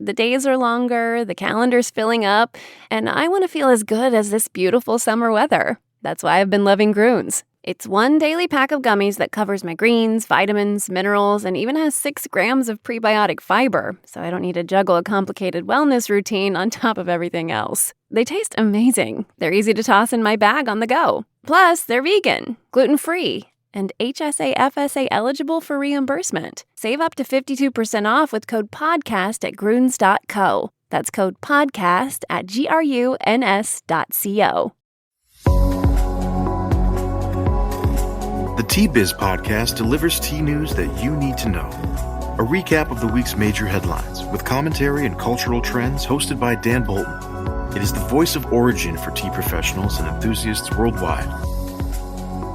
The days are longer, the calendar's filling up, and I want to feel as good as this beautiful summer weather. That's why I've been loving Grunes. It's one daily pack of gummies that covers my greens, vitamins, minerals, and even has 6 grams of prebiotic fiber, so I don't need to juggle a complicated wellness routine on top of everything else. They taste amazing. They're easy to toss in my bag on the go. Plus, they're vegan, gluten-free, and HSA/FSA eligible for reimbursement. Save up to 52% off with code PODCAST at grunes.co. That's code PODCAST at gruns.co. The T-Biz podcast delivers tea news that you need to know. A recap of the week's major headlines with commentary and cultural trends hosted by Dan Bolton. It is the voice of origin for tea professionals and enthusiasts worldwide.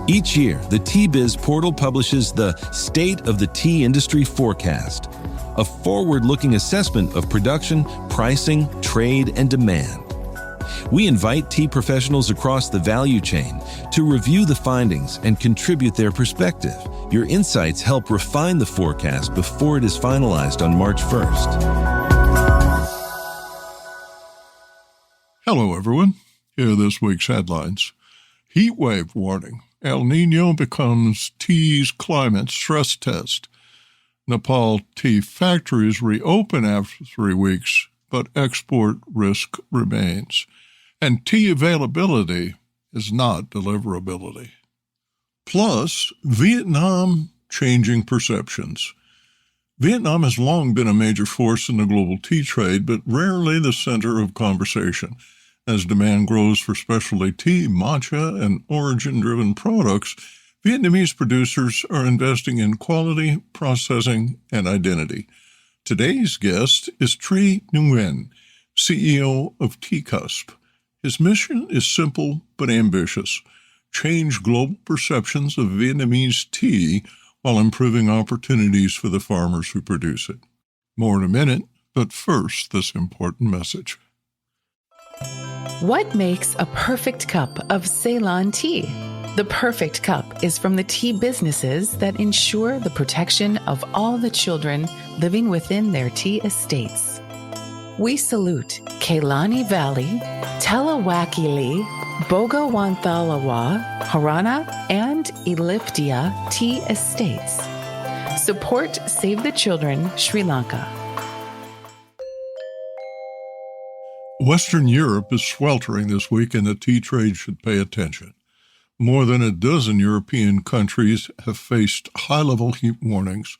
Each year, the T-Biz portal publishes the State of the Tea Industry Forecast, a forward-looking assessment of production, pricing, trade, and demand. We invite tea professionals across the value chain to review the findings and contribute their perspective. Your insights help refine the forecast before it is finalized on March 1st. Hello, everyone. Here are this week's headlines. Heatwave warning. El Niño becomes tea's climate stress test. Nepal tea factories reopen after 3 weeks, but export risk remains. And tea availability is not deliverability. Plus, Vietnam changing perceptions. Vietnam has long been a major force in the global tea trade, but rarely the center of conversation. As demand grows for specialty tea, matcha, and origin-driven products, Vietnamese producers are investing in quality, processing, and identity. Today's guest is Nguyen, CEO of Cusp. His mission is simple but ambitious: change global perceptions of Vietnamese tea while improving opportunities for the farmers who produce it. More in a minute, but first, this important message. What makes a perfect cup of Ceylon tea? The perfect cup is from the tea businesses that ensure the protection of all the children living within their tea estates. We salute Kailani Valley, Telawakili, Bogawanthalawa, Harana, and Eliptia tea estates. Support Save the Children, Sri Lanka. Western Europe is sweltering this week, and the tea trade should pay attention. More than a dozen European countries have faced high-level heat warnings.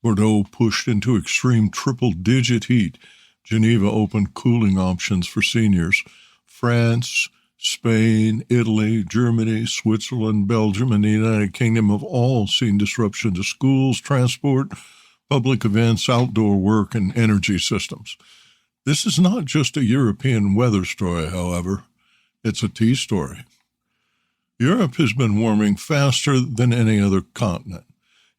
Bordeaux pushed into extreme triple-digit heat. Geneva opened cooling options for seniors. France, Spain, Italy, Germany, Switzerland, Belgium, and the United Kingdom have all seen disruption to schools, transport, public events, outdoor work, and energy systems. This is not just a European weather story, however. It's a tea story. Europe has been warming faster than any other continent.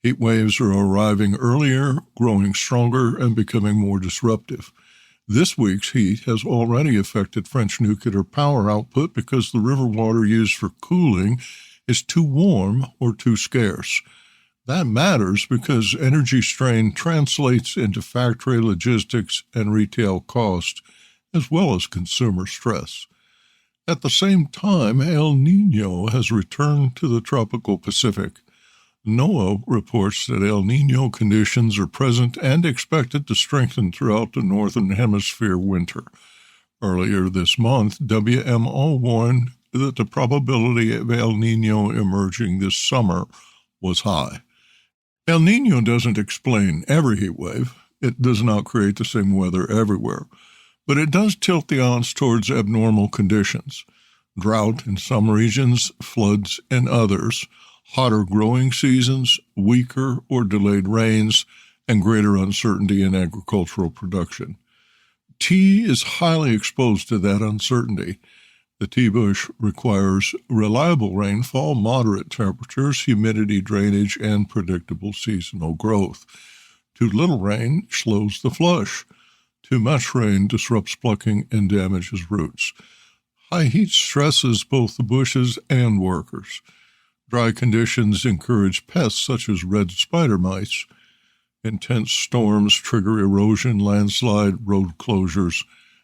Heat waves are arriving earlier, growing stronger, and becoming more disruptive. This week's heat has already affected French nuclear power output because the river water used for cooling is too warm or too scarce. That matters because energy strain translates into factory logistics and retail cost, as well as consumer stress. At the same time, El Niño has returned to the tropical Pacific. NOAA reports that El Niño conditions are present and expected to strengthen throughout the Northern Hemisphere winter. Earlier this month, WMO warned that the probability of El Niño emerging this summer was high. El Niño doesn't explain every heat wave. It does not create the same weather everywhere. But it does tilt the odds towards abnormal conditions. Drought in some regions, floods in others, hotter growing seasons, weaker or delayed rains, and greater uncertainty in agricultural production. Tea is highly exposed to that uncertainty. The tea bush requires reliable rainfall, moderate temperatures, humidity, drainage, and predictable seasonal growth. Too little rain slows the flush. Too much rain disrupts plucking and damages roots. High heat stresses both the bushes and workers. Dry conditions encourage pests such as red spider mites. Intense storms trigger erosion, landslide, road closures,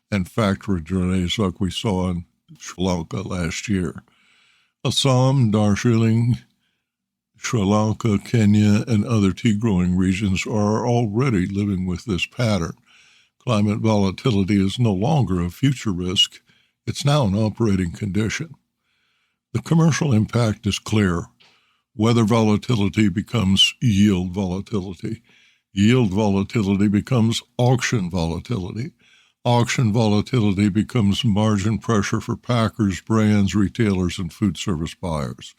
and factory delays like we saw in Sri Lanka last year. Assam, Darjeeling, Sri Lanka, Kenya, and other tea-growing regions are already living with this pattern. Climate volatility is no longer a future risk. It's now an operating condition. The commercial impact is clear. Weather volatility becomes yield volatility. Yield volatility becomes auction volatility. Auction volatility becomes margin pressure for packers, brands, retailers, and food service buyers.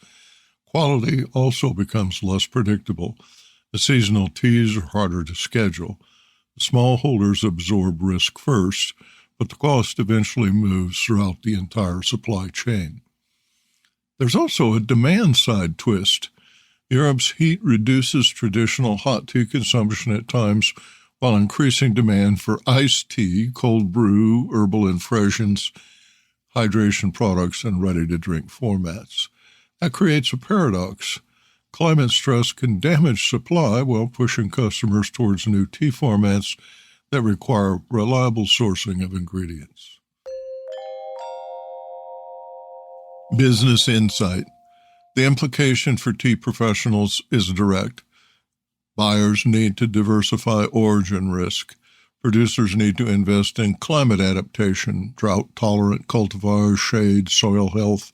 Quality also becomes less predictable. The seasonal teas are harder to schedule. The smallholders absorb risk first, but the cost eventually moves throughout the entire supply chain. There's also a demand-side twist. Europe's heat reduces traditional hot tea consumption at times while increasing demand for iced tea, cold brew, herbal infusions, hydration products, and ready-to-drink formats. That creates a paradox. Climate stress can damage supply while pushing customers towards new tea formats that require reliable sourcing of ingredients. Business insight. The implication for tea professionals is direct. Buyers need to diversify origin risk. Producers need to invest in climate adaptation, drought-tolerant cultivars, shade, soil health,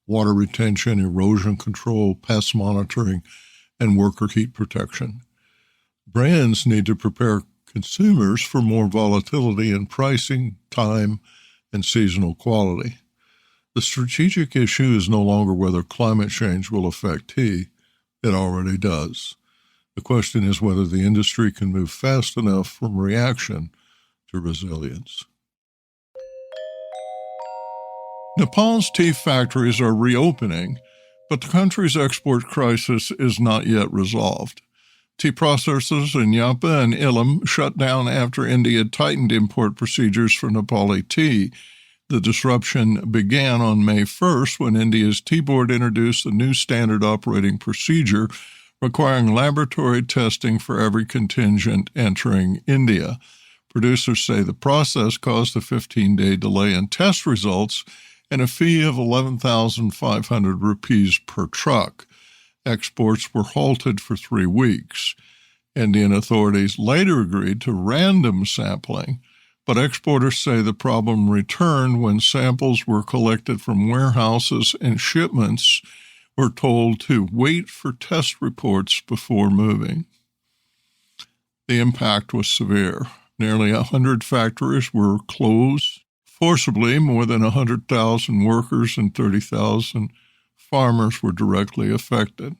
water retention, erosion control, pest monitoring, and worker heat protection. Brands need to prepare consumers for more volatility in pricing, time, and seasonal quality. The strategic issue is no longer whether climate change will affect tea. It already does. The question is whether the industry can move fast enough from reaction to resilience. Nepal's tea factories are reopening, but the country's export crisis is not yet resolved. Tea processors in Yapa and Ilam shut down after India tightened import procedures for Nepali tea. The disruption began on May 1st when India's Tea Board introduced a new standard operating procedure requiring laboratory testing for every contingent entering India. Producers say the process caused a 15-day delay in test results and a fee of 11,500 rupees per truck. Exports were halted for 3 weeks. Indian authorities later agreed to random sampling, but exporters say the problem returned when samples were collected from warehouses and shipments were told to wait for test reports before moving. The impact was severe. Nearly 100 factories were closed. Forcibly, more than 100,000 workers and 30,000 farmers were directly affected.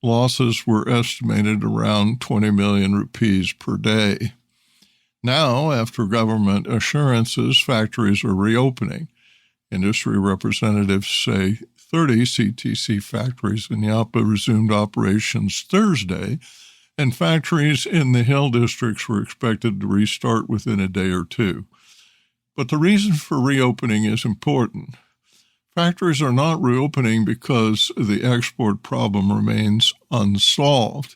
Losses were estimated around 20 million rupees per day. Now, after government assurances, factories are reopening. Industry representatives say 30 CTC factories in Yapa resumed operations Thursday, and factories in the hill districts were expected to restart within a day or two. But the reason for reopening is important. Factories are not reopening because the export problem remains unsolved.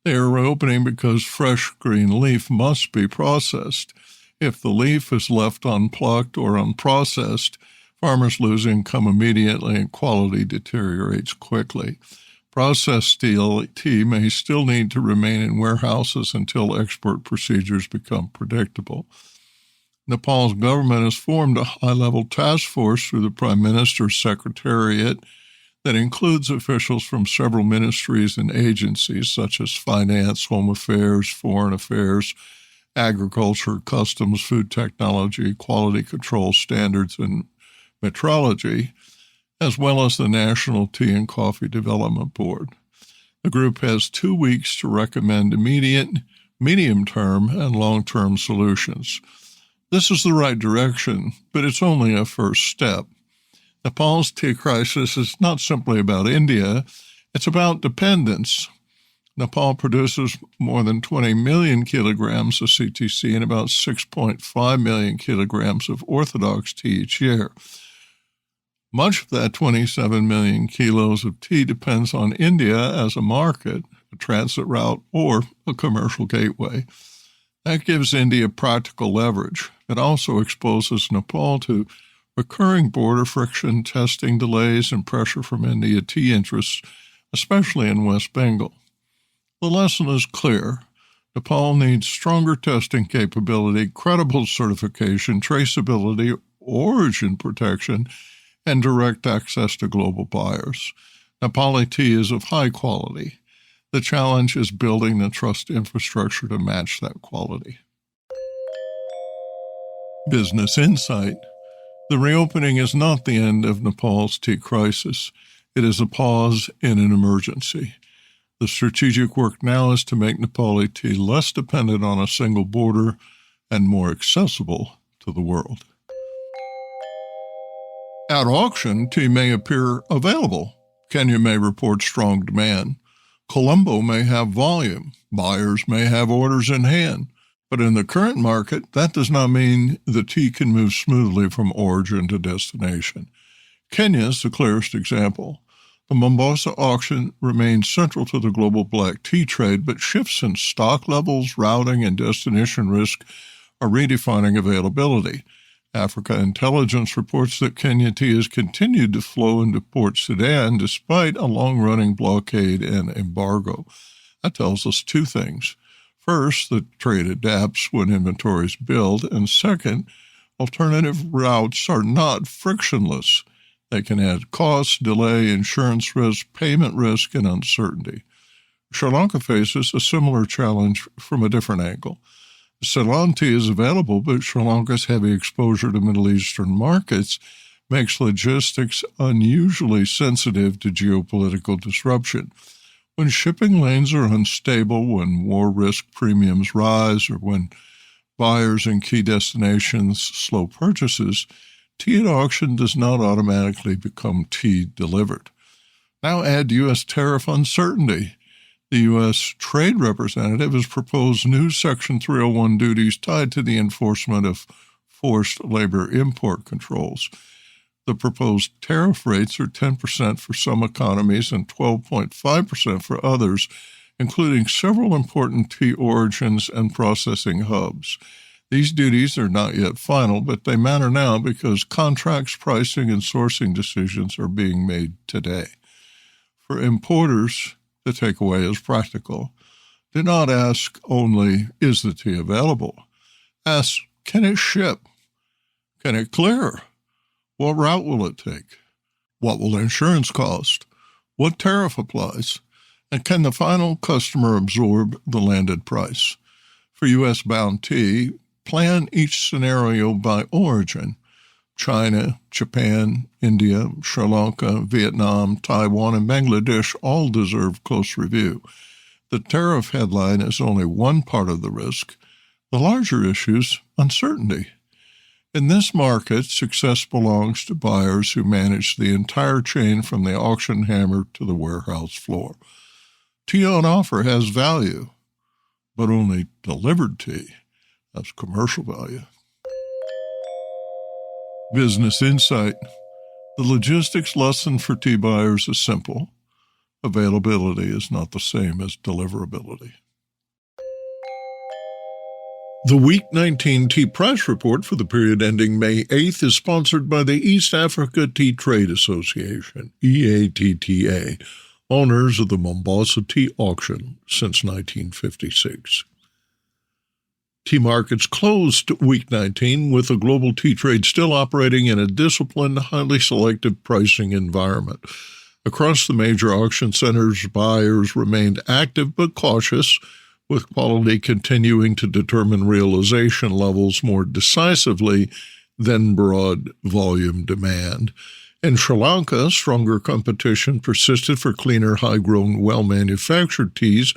They are reopening because fresh green leaf must be processed. If the leaf is left unplucked or unprocessed, farmers lose income immediately and quality deteriorates quickly. Processed tea may still need to remain in warehouses until export procedures become predictable. Nepal's government has formed a high-level task force through the Prime Minister's Secretariat that includes officials from several ministries and agencies such as Finance, Home Affairs, Foreign Affairs, Agriculture, Customs, Food Technology, Quality Control Standards, and Metrology, as well as the National Tea and Coffee Development Board. The group has 2 weeks to recommend immediate, medium-term, and long-term solutions. This is the right direction, but it's only a first step. Nepal's tea crisis is not simply about India, it's about dependence. Nepal produces more than 20 million kilograms of CTC and about 6.5 million kilograms of orthodox tea each year. Much of that 27 million kilos of tea depends on India as a market, a transit route, or a commercial gateway. That gives India practical leverage. It also exposes Nepal to recurring border friction, testing delays, and pressure from India tea interests, especially in West Bengal. The lesson is clear. Nepal needs stronger testing capability, credible certification, traceability, origin protection, and direct access to global buyers. Nepali tea is of high quality. The challenge is building the trust infrastructure to match that quality. Business Insight. The reopening is not the end of Nepal's tea crisis. It is a pause in an emergency. The strategic work now is to make Nepali tea less dependent on a single border and more accessible to the world. At auction, tea may appear available. Kenya may report strong demand. Colombo may have volume. Buyers may have orders in hand. But in the current market, that does not mean the tea can move smoothly from origin to destination. Kenya is the clearest example. The Mombasa auction remains central to the global black tea trade, but shifts in stock levels, routing, and destination risk are redefining availability. Africa Intelligence reports that Kenya tea has continued to flow into Port Sudan despite a long-running blockade and embargo. That tells us two things. First, the trade adapts when inventories build, and second, alternative routes are not frictionless. They can add costs, delay, insurance risk, payment risk, and uncertainty. Sri Lanka faces a similar challenge from a different angle. Ceylon tea is available, but Sri Lanka's heavy exposure to Middle Eastern markets makes logistics unusually sensitive to geopolitical disruption. When shipping lanes are unstable, when war risk premiums rise, or when buyers in key destinations slow purchases, tea at auction does not automatically become tea delivered. Now add U.S. tariff uncertainty. The U.S. Trade Representative has proposed new Section 301 duties tied to the enforcement of forced labor import controls. The proposed tariff rates are 10% for some economies and 12.5% for others, including several important tea origins and processing hubs. These duties are not yet final, but they matter now because contracts, pricing, and sourcing decisions are being made today. For importers, the takeaway is practical. Do not ask only, is the tea available? Ask, can it ship? Can it clear? What route will it take? What will insurance cost? What tariff applies? And can the final customer absorb the landed price? For U.S.-bound tea, plan each scenario by origin. China, Japan, India, Sri Lanka, Vietnam, Taiwan, and Bangladesh all deserve close review. The tariff headline is only one part of the risk. The larger issues, uncertainty. In this market, success belongs to buyers who manage the entire chain from the auction hammer to the warehouse floor. Tea on offer has value, but only delivered tea has commercial value. Business Insight. The logistics lesson for tea buyers is simple. Availability is not the same as deliverability. The Week 19 Tea Price Report for the period ending May 8th is sponsored by the East Africa Tea Trade Association, EATTA, owners of the Mombasa Tea Auction since 1956. Tea markets closed Week 19 with the global tea trade still operating in a disciplined, highly selective pricing environment. Across the major auction centers, buyers remained active but cautious, with quality continuing to determine realization levels more decisively than broad volume demand. In Sri Lanka, stronger competition persisted for cleaner, high-grown, well-manufactured teas,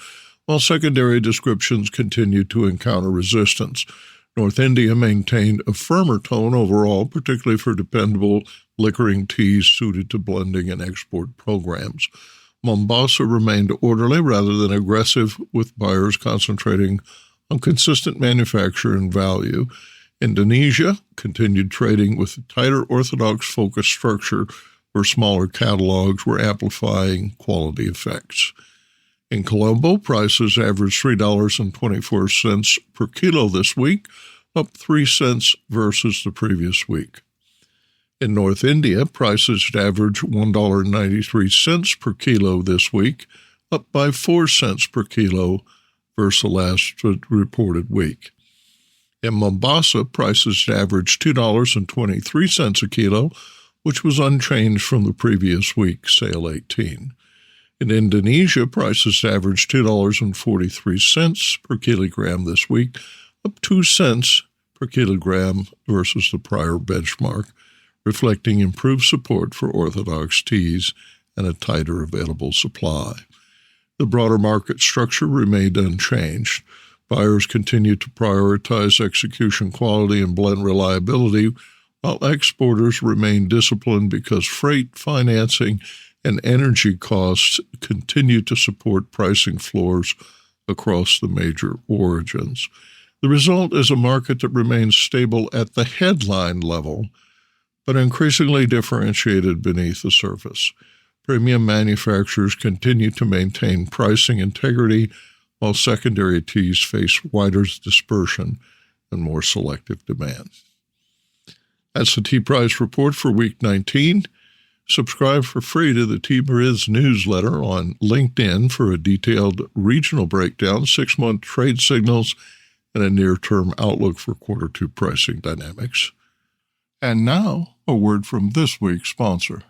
while secondary descriptions continued to encounter resistance. North India maintained a firmer tone overall, particularly for dependable liquoring teas suited to blending and export programs. Mombasa remained orderly rather than aggressive, with buyers concentrating on consistent manufacture and value. Indonesia continued trading with a tighter orthodox-focused structure where smaller catalogs were amplifying quality effects. In Colombo, prices averaged $3.24 per kilo this week, up 3 cents versus the previous week. In North India, prices averaged $1.93 per kilo this week, up by 4 cents per kilo versus the last reported week. In Mombasa, prices averaged $2.23 a kilo, which was unchanged from the previous week, sale 18. In Indonesia, prices averaged $2.43 per kilogram this week, up 2 cents per kilogram versus the prior benchmark, reflecting improved support for orthodox teas and a tighter available supply. The broader market structure remained unchanged. Buyers continued to prioritize execution quality and blend reliability, while exporters remained disciplined because freight, financing, and energy costs continue to support pricing floors across the major origins. The result is a market that remains stable at the headline level, but increasingly differentiated beneath the surface. Premium manufacturers continue to maintain pricing integrity, while secondary teas face wider dispersion and more selective demand. That's the Tea Price Report for Week 19. Subscribe for free to the Tea Biz newsletter on LinkedIn for a detailed regional breakdown, 6-month trade signals, and a near-term outlook for Q2 pricing dynamics. And now, a word from this week's sponsor.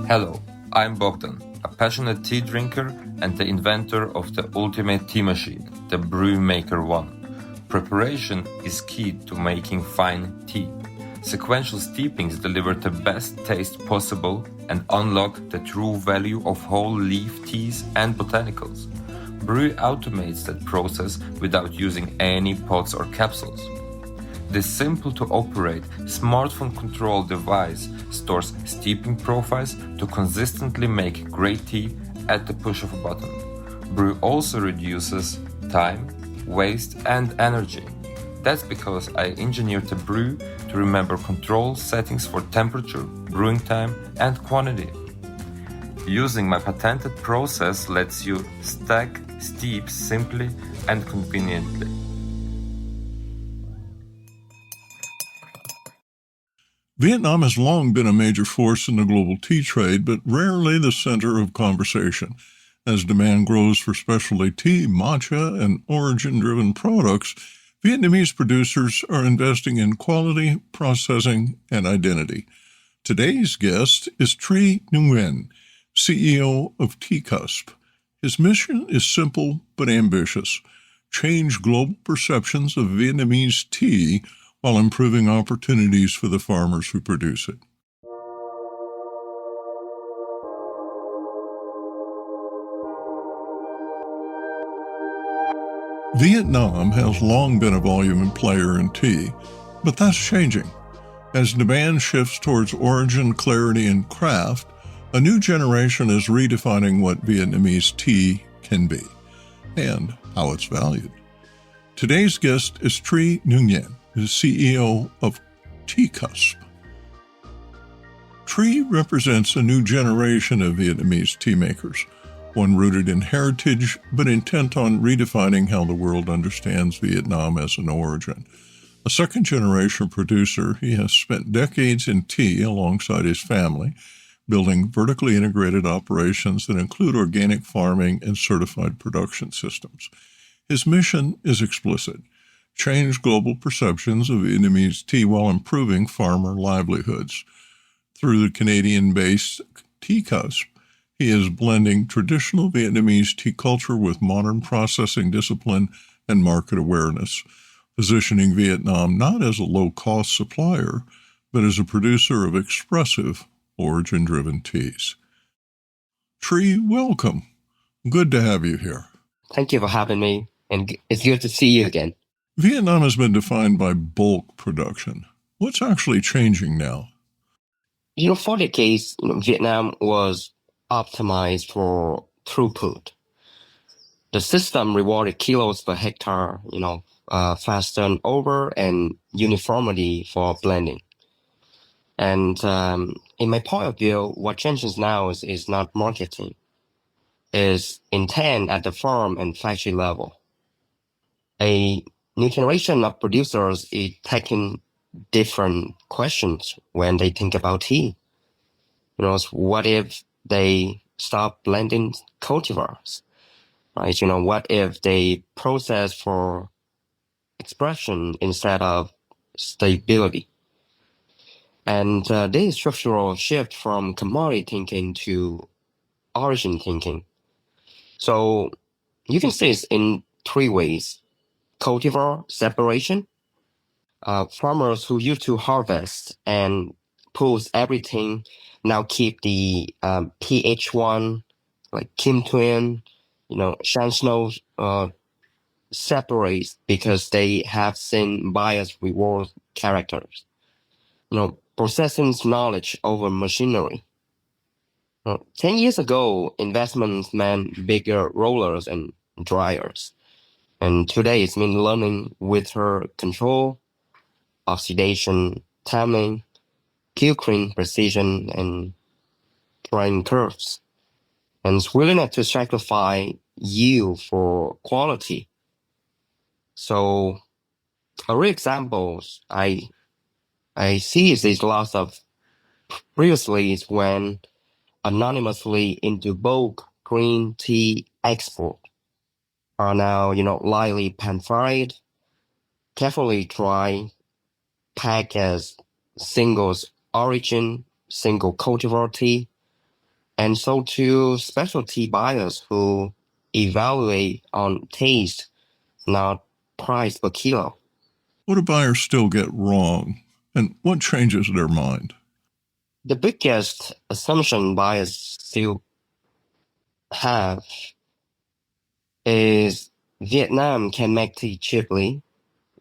Hello, I'm Bogdan, a passionate tea drinker and the inventor of the ultimate tea machine, the NEWSMAKER 1. Preparation is key to making fine tea. Sequential steepings deliver the best taste possible and unlock the true value of whole leaf teas and botanicals. Brew automates that process without using any pots or capsules. This simple-to-operate, smartphone-controlled device stores steeping profiles to consistently make great tea at the push of a button. Brew also reduces time, waste, and energy. That's because I engineered the brew to remember control settings for temperature, brewing time, and quantity. Using my patented process lets you stack steep simply and conveniently. Vietnam has long been a major force in the global tea trade, but rarely the center of conversation. As demand grows for specialty tea, matcha, and origin-driven products, Vietnamese producers are investing in quality, processing, and identity. Today's guest is Nguyen, CEO of Cusp. His mission is simple but ambitious: change global perceptions of Vietnamese tea while improving opportunities for the farmers who produce it. Vietnam has long been a volume player in tea, but that's changing. As demand shifts towards origin, clarity, and craft, a new generation is redefining what Vietnamese tea can be and how it's valued. Today's guest is Nguyen, the CEO of Cusp. Tri represents a new generation of Vietnamese tea makers, one rooted in heritage but intent on redefining how the world understands Vietnam as an origin. A second-generation producer, he has spent decades in tea alongside his family, building vertically integrated operations that include organic farming and certified production systems. His mission is explicit: change global perceptions of Vietnamese tea while improving farmer livelihoods. Through the Canadian-based Cusp, he is blending traditional Vietnamese tea culture with modern processing discipline and market awareness, positioning Vietnam not as a low-cost supplier, but as a producer of expressive, origin-driven teas. Tri, welcome. Good to have you here. Thank you for having me, and it's good to see you again. Vietnam has been defined by bulk production. What's actually changing now? For decades, Vietnam was optimized for throughput. The system rewarded kilos per hectare, fast turnover and uniformity for blending. And in my point of view, what changes now is not marketing. is intense at the farm and factory level. A new generation of producers is taking different questions when they think about tea. What if they stop blending cultivars, right? What if they process for expression instead of stability? And this structural shift from commodity thinking to origin thinking. So you can see this in three ways. Cultivar separation. Farmers who used to harvest and pulls everything now keep the PH1, like Kim Twin, Shan Snow separate because they have seen bias reward characters. Processing knowledge over machinery. 10 years ago, investments meant bigger rollers and dryers. And today it's mean learning with her control, oxidation, timing, filtering precision, and drying curves. And it's willingness to sacrifice yield for quality. So a real examples I see is these lots of previously is when anonymously into bulk green tea export are now, lightly pan-fried, carefully dry, packed as singles origin, single cultivar tea, and sold to specialty buyers who evaluate on taste, not price per kilo. What do buyers still get wrong, and what changes their mind? The biggest assumption buyers still have is Vietnam can make tea cheaply,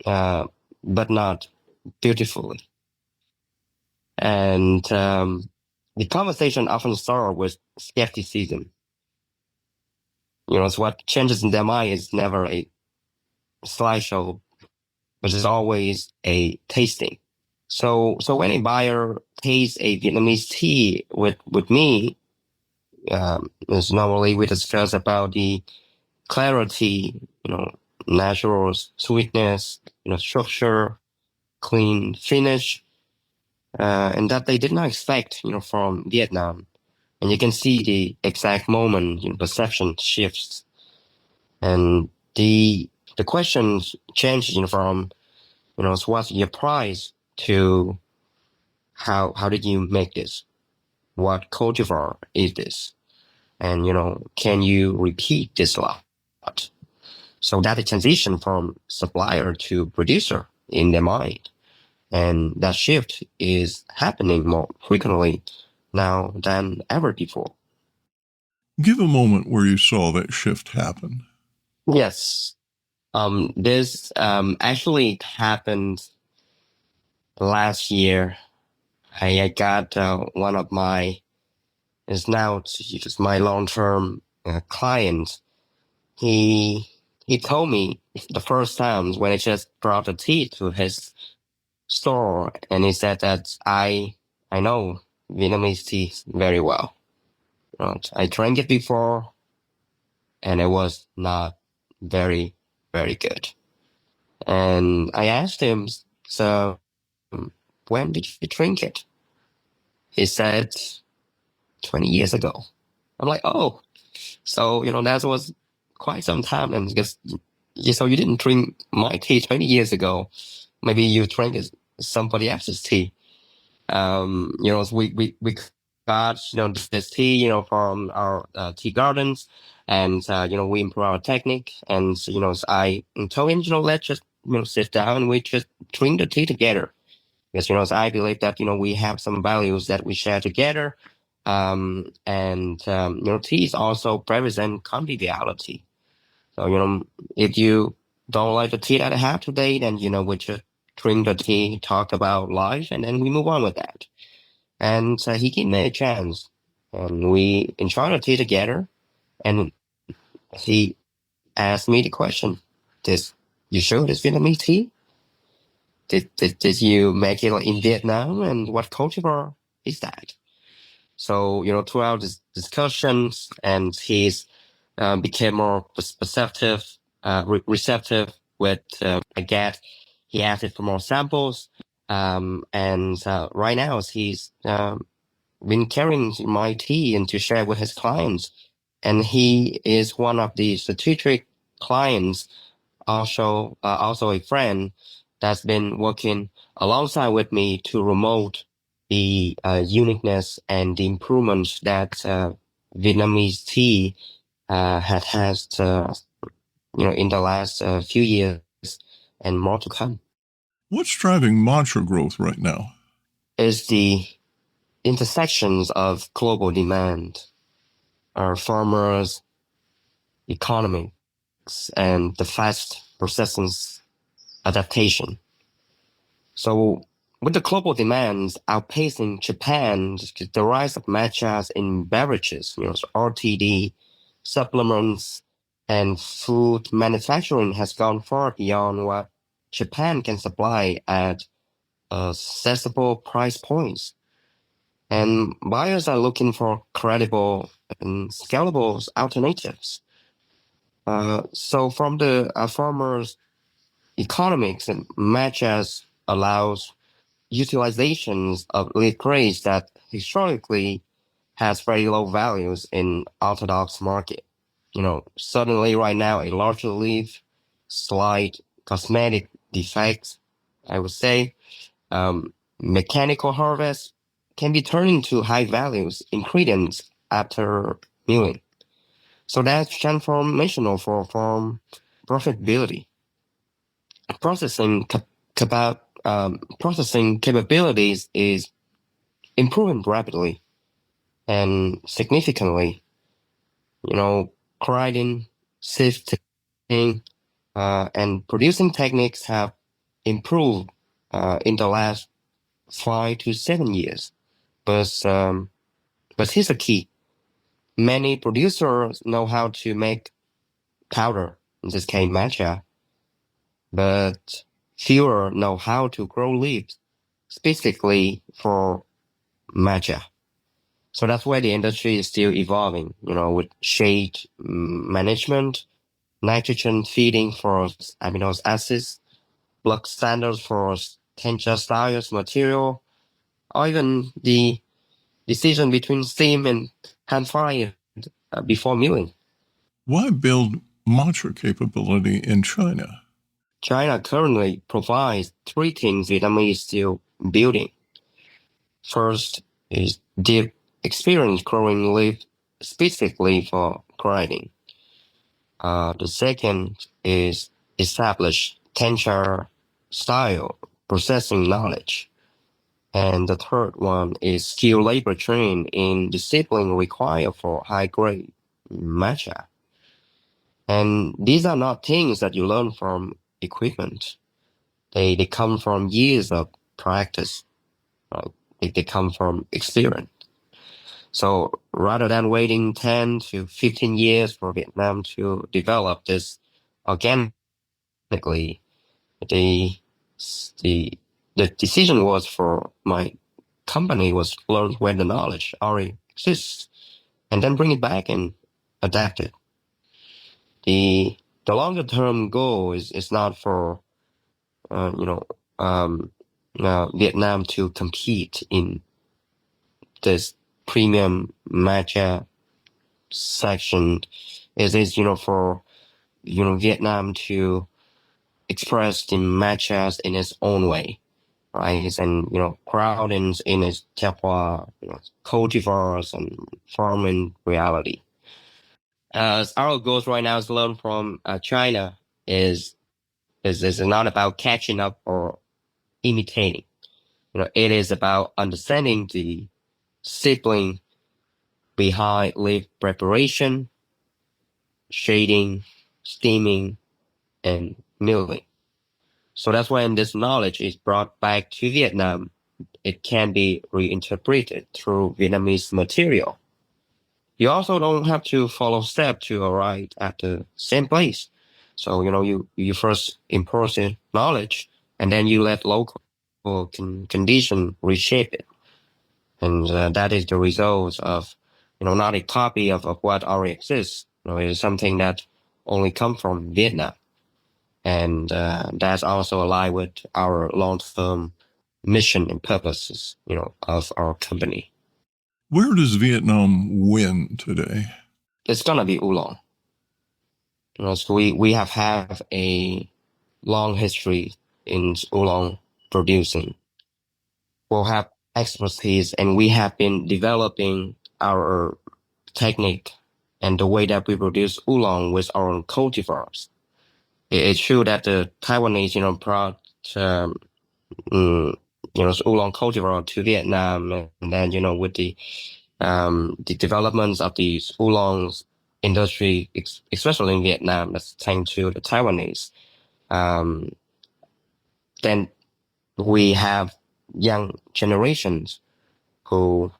but not beautifully. And the conversation often starts with skepticism. So what changes in their mind is never a slideshow, but it's always a tasting. So when a buyer tastes a Vietnamese tea with me, it's normally we discuss about the clarity, natural sweetness, structure, clean finish, and that they did not expect, from Vietnam. And you can see the exact moment, perception shifts, and the questions change, from, so what's your price to how did you make this? What cultivar is this? And, can you repeat this lot? So that is transition from supplier to producer in their mind. And that shift is happening more frequently now than ever before. Give a moment where you saw that shift happen. Yes. This actually happened last year. I got one of my, is now just my long-term client. He told me the first time when I just brought the tea to his store, and he said that I know Vietnamese tea very well. Right? I drank it before, and it was not very, very good. And I asked him, so when did you drink it? He said 20 years ago. I'm like, oh, so, that was quite some time. And because, so you didn't drink my tea 20 years ago. Maybe you drank somebody else's tea. We got, this tea, from our tea gardens, and, we improve our technique. And, so I told him, let's just, sit down and we just drink the tea together. Because, I believe that, we have some values that we share together. Tea also represent conviviality. So, if you don't like the tea that I have today, then, we just drink the tea, talk about life, and then we move on with that. And he gave me a chance, and we enjoyed the tea together. And he asked me the question: you sure this Vietnamese tea? Did you make it in Vietnam? And what cultivar is that? So, throughout this discussions and his became more receptive with I get. He asked for more samples, and right now he's been carrying my tea and to share with his clients. And he is one of the strategic clients, also a friend that's been working alongside with me to promote the uniqueness and the improvements that Vietnamese tea has in the last few years and more to come. What's driving matcha growth right now? Is the intersections of global demand, our farmers, economics, and the fast processing adaptation. So with the global demands outpacing Japan, the rise of matchas in beverages, RTD, supplements, and food manufacturing has gone far beyond what Japan can supply at accessible price points. And buyers are looking for credible and scalable alternatives. So from the farmers' economics, and matchas allows utilizations of leaf grades that historically has very low values in orthodox market. Suddenly right now a larger leaf, slight cosmetic defects, I would say, mechanical harvest can be turned into high values ingredients after milling. So that's transformational for farm profitability. Processing processing capabilities is improving rapidly and significantly. Grinding, sifting, and producing techniques have improved in the last 5 to 7 years. But here's the key. Many producers know how to make powder, in this case matcha, but fewer know how to grow leaves specifically for matcha. So that's why the industry is still evolving, with shade management, nitrogen feeding for amino acids, block standards for tencha styles material, or even the decision between steam and hand fire before milling. Why build matcha capability in China? China currently provides 3 things Vietnam is still building. First is deep experience growing leaf specifically for grinding. The second is established tencha style processing knowledge. And the third one is skilled labor trained in discipline required for high-grade matcha. And these are not things that you learn from equipment. They come from years of practice. They come from experience. So rather than waiting 10 to 15 years for Vietnam to develop this organically, the decision was for my company was to learn where the knowledge already exists and then bring it back and adapt it. The longer term goal is not for Vietnam to compete in this premium matcha section. It is for Vietnam to express the matchas in its own way, right? And crowd in its terroir, cultivars and farming reality. Our goals right now is to learn from China is not about catching up or imitating. It is about understanding the sibling behind leaf preparation, shading, steaming, and milling. So that's when this knowledge is brought back to Vietnam. It can be reinterpreted through Vietnamese material. You also don't have to follow step to arrive at the same place. So, you first import the knowledge and then you let local condition reshape it. And that is the result of, not a copy of what already exists, It is something that only come from Vietnam. And that's also aligned with our long-term mission and purposes, of our company. Where does Vietnam win today? It's gonna be oolong. So we have a long history in oolong producing. We'll have expertise, and we have been developing our technique and the way that we produce oolong with our own cultivars. It's true that the Taiwanese, brought oolong cultivar to Vietnam, and then with the developments of the oolong industry, especially in Vietnam, that's thanks to the Taiwanese. Then we have young generations who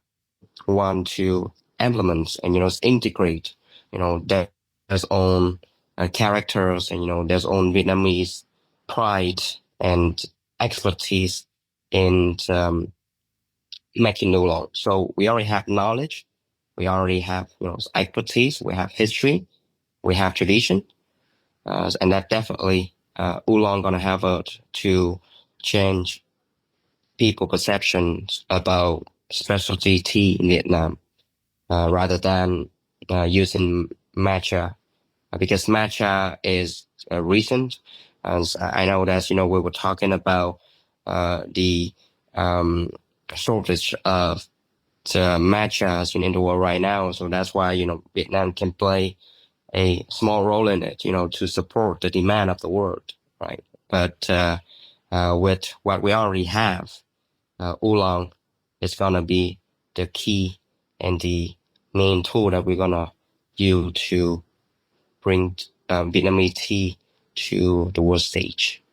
want to implement and integrate their own characters and their own Vietnamese pride and expertise in making oolong. So we already have knowledge, we already have expertise, we have history, we have tradition, and that definitely oolong gonna have to change people perceptions about specialty tea in Vietnam, rather than using matcha, because matcha is recent. And I know that we were talking about the shortage of the matchas in the world right now, so that's why Vietnam can play a small role in it, to support the demand of the world, right? But with what we already have, oolong is gonna be the key and the main tool that we're gonna use to bring Vietnamese tea to the world stage.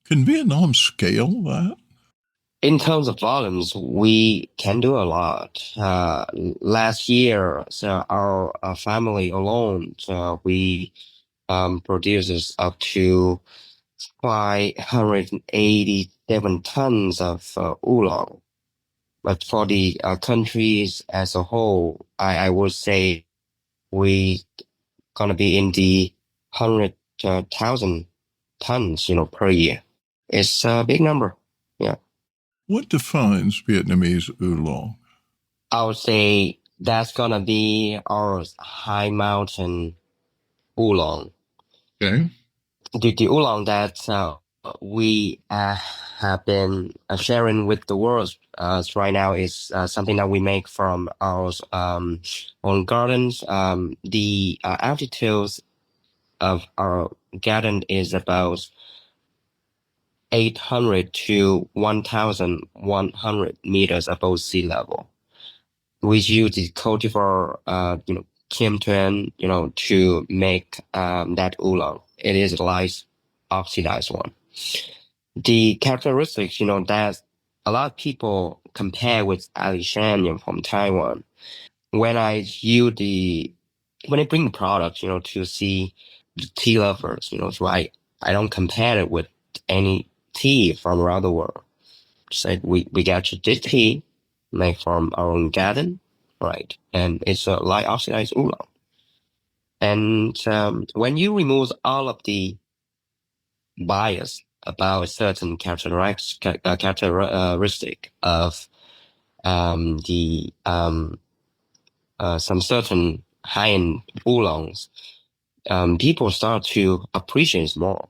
Can Vietnam scale that? In terms of volumes, we can do a lot. Last year, so our family alone, we produces up to 587 tons of oolong. But for the countries as a whole, I would say we gonna be in the 100,000 tons, per year. It's a big number. Yeah. What defines Vietnamese oolong? I would say that's gonna be our high mountain oolong. Okay. The oolong that we have been sharing with the world right now is something that we make from our own gardens. The altitudes of our garden is about 800 to 1,100 meters above sea level. We use the cultivar, Kim Tuen, to make that oolong. It is a light oxidized one. The characteristics, that a lot of people compare with Alishan from Taiwan. When I bring the product, to see the tea lovers, so I don't compare it with any tea from around the world. Said we got this tea made from our own garden, right? And it's a light oxidized oolong. And when you remove all of the bias about a certain characteristic of some certain high-end oolongs, people start to appreciate more.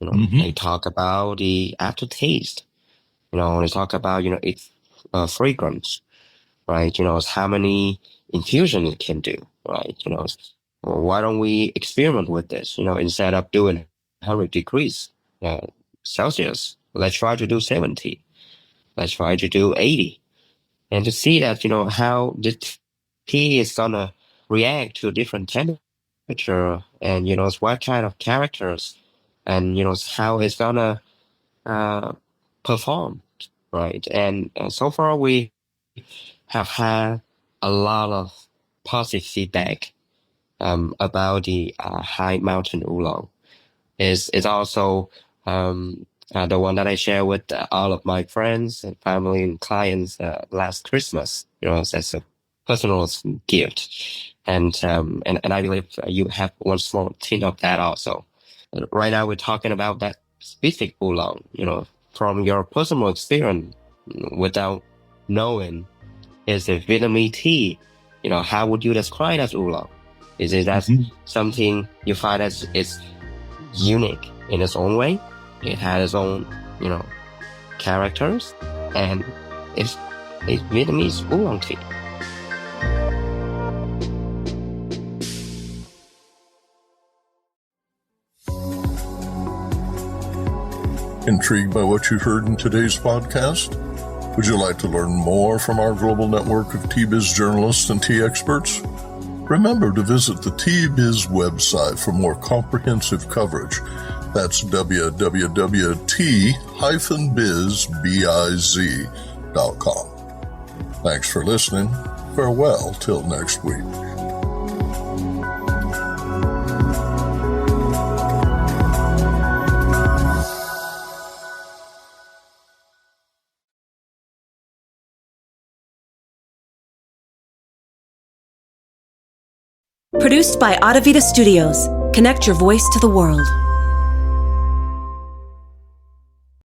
They talk about the aftertaste. They talk about its fragrance, right? How many infusion it can do, right? Why don't we experiment with this? Instead of doing 100 degrees Celsius, let's try to do 70. Let's try to do 80, and to see that how the tea is gonna react to different temperature, and what kind of characters, and how it's gonna perform, right? And so far we have had a lot of positive feedback about the high mountain oolong. Is also the one that I share with all of my friends and family and clients last Christmas. That's personal gift. And I believe you have one small tin of that also. Right now we're talking about that specific oolong, from your personal experience without knowing, is it Vietnamese tea? How would you describe as oolong? Is it as something you find as it's unique in its own way? It has its own, characters, and it's Vietnamese oolong tea. Intrigued by what you heard in today's podcast? Would you like to learn more from our global network of Tea-Biz journalists and tea experts? Remember to visit the Tea-Biz website for more comprehensive coverage. That's www.t-biz.com. Thanks for listening. Farewell till next week. Produced by Adavita Studios. Connect your voice to the world.